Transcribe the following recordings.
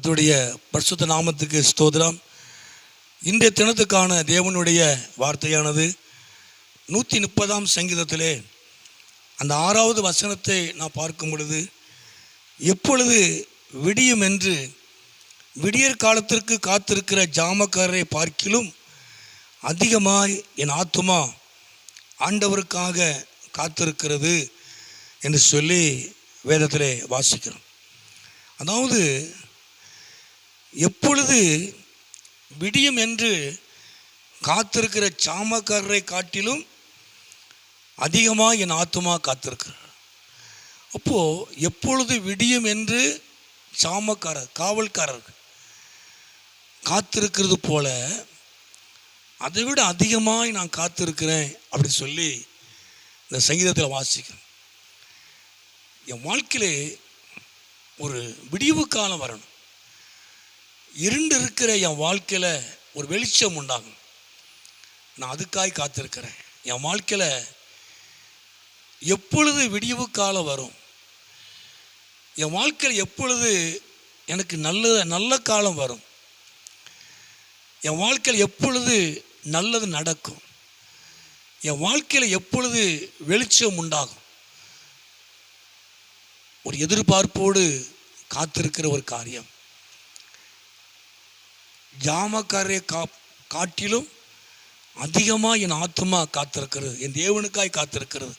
கர்த்தருடைய பரிசுத்த நாமத்துக்கு ஸ்தோத்திரம். இன்றைய தினத்துக்கான தேவனுடைய வார்த்தையானது 130ஆம் சங்கீதத்திலே அந்த 6வது வசனத்தை நான் பார்க்கும் பொழுது, எப்பொழுது விடியும் என்று விடியற் காலத்திற்கு காத்திருக்கிற ஜாமக்காரரை பார்க்கிலும் அதிகமாய் என் ஆத்துமா ஆண்டவருக்காக காத்திருக்கிறது என்று சொல்லி வேதத்திலே வாசிக்கிறோம். அதாவது எப்பொழுது விடியும் என்று காத்திருக்கிற ஜாமக்காரரை காட்டிலும் அதிகமாக என் ஆத்துமா காத்திருக்கிறார். அப்போது எப்பொழுது விடியும் என்று காவல்காரர்கள் காத்திருக்கிறது போல அதை விட அதிகமாக நான் காத்திருக்கிறேன் அப்படி சொல்லி இந்த சங்கீதத்தில் வாசிக்கிறேன். என் வாழ்க்கையிலே ஒரு விடிவு காலம் வரணும். இருண்டு இருக்கிற என் வாழ்க்கையில் ஒரு வெளிச்சம் உண்டாகும். நான் அதுக்காய் காத்திருக்கிறேன். என் வாழ்க்கையில் எப்பொழுது விடிவு காலம் வரும், என் வாழ்க்கையில் எப்பொழுது எனக்கு நல்ல காலம் வரும், என் வாழ்க்கையில் எப்பொழுது நல்லது நடக்கும், என் வாழ்க்கையில் எப்பொழுது வெளிச்சம் உண்டாகும், ஒரு எதிர்பார்ப்போடு காத்திருக்கிற ஒரு காரியம். ஜாமக்காரரை காட்டிலும் அதிகமாக என் ஆத்துமா காத்திருக்கிறது, என் தேவனுக்காய் காத்திருக்கிறது.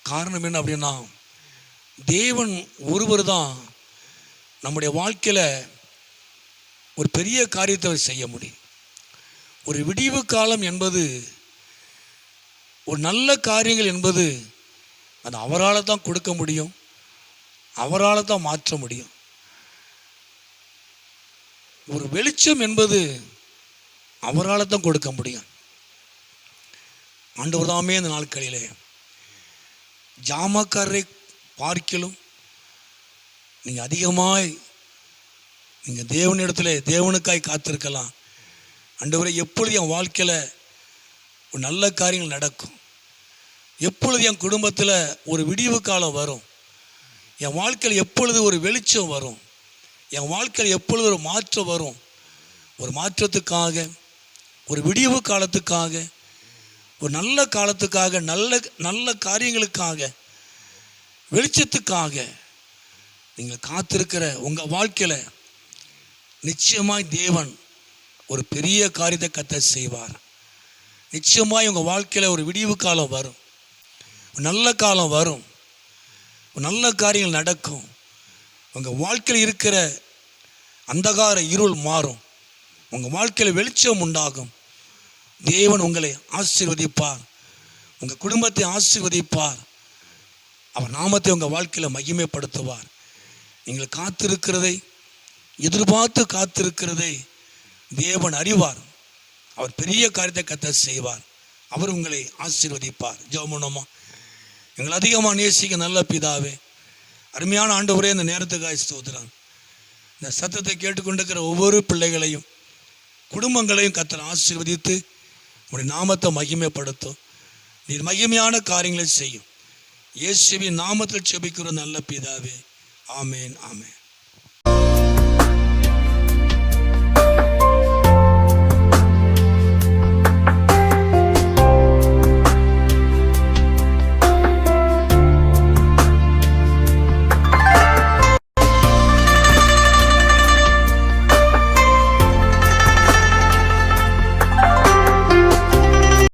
காரணம் என்ன அப்படின்னா, தேவன் ஒருவர் தான் நம்முடைய வாழ்க்கையில் ஒரு பெரிய காரியத்தை செய்ய முடியும். ஒரு விடிவு காலம் என்பது, ஒரு நல்ல காரியங்கள் என்பது அது அவரால் தான் கொடுக்க முடியும், அவரால் தான் மாற்ற முடியும். ஒரு வெளிச்சம் என்பது அவரால் தான் கொடுக்க முடியும். ஆண்டவர் தாமே இந்த நாட்களிலே ஜாமக்காரரை பார்க்கிலும் நீங்கள் அதிகமாய் நீங்கள் தேவனுக்காய் காத்திருக்கலாம். ஆண்டவரே, எப்பொழுது என் வாழ்க்கையில் ஒரு நல்ல காரியங்கள் நடக்கும், எப்பொழுது என் குடும்பத்தில் ஒரு விடிவு காலம் வரும், என் வாழ்க்கையில் எப்பொழுது ஒரு வெளிச்சம் வரும், என் வாழ்க்கையில் எப்பொழுது ஒரு மாற்றம் வரும், ஒரு மாற்றத்துக்காக, ஒரு விடிவு காலத்துக்காக, ஒரு நல்ல காலத்துக்காக, நல்ல காரியங்களுக்காக, வெளிச்சத்துக்காக நீங்கள் காத்திருக்கிற உங்கள் வாழ்க்கையில் நிச்சயமாய் தேவன் ஒரு பெரிய காரியத்தை கர்த்தர் செய்வார். நிச்சயமாய் உங்கள் வாழ்க்கையில் ஒரு விடிவு காலம் வரும், ஒரு நல்ல காலம் வரும், ஒரு நல்ல காரியங்கள் நடக்கும். உங்கள் வாழ்க்கையில் இருக்கிற அந்தகார இருள் மாறும், உங்கள் வாழ்க்கையில் வெளிச்சம் உண்டாகும். தேவன் உங்களை ஆசீர்வதிப்பார், உங்கள் குடும்பத்தை ஆசீர்வதிப்பார், அவர் நாமத்தை உங்கள் வாழ்க்கையில் மகிமைப்படுத்துவார். நீங்கள் காத்திருக்கிறதை, எதிர்பார்த்து காத்திருக்கிறதை தேவன் அறிவார். அவர் பெரிய காரியத்தை கர்த்தர் செய்வார். அவர் உங்களை ஆசீர்வதிப்பார். ஜெபம் பண்ணுவோமா? எங்களை அதிகமாக நேசிக்க நல்ல பிதாவே, அருமையான ஆண்டவரே, இந்த நேரத்துக்காக ஸ்தோத்திரம். இந்த சத்தத்தை கேட்டுக்கொண்டிருக்கிற ஒவ்வொரு பிள்ளைகளையும், குடும்பங்களையும் கர்த்தர் ஆசீர்வதித்து உங்களுடைய நாமத்தை மகிமைப்படுத்தும். நீர் மகிமையான காரியங்களை செய்யும். இயேசுவின் நாமத்தில் ஜெபிக்கிற நல்ல பிதாவே, ஆமேன், ஆமேன்.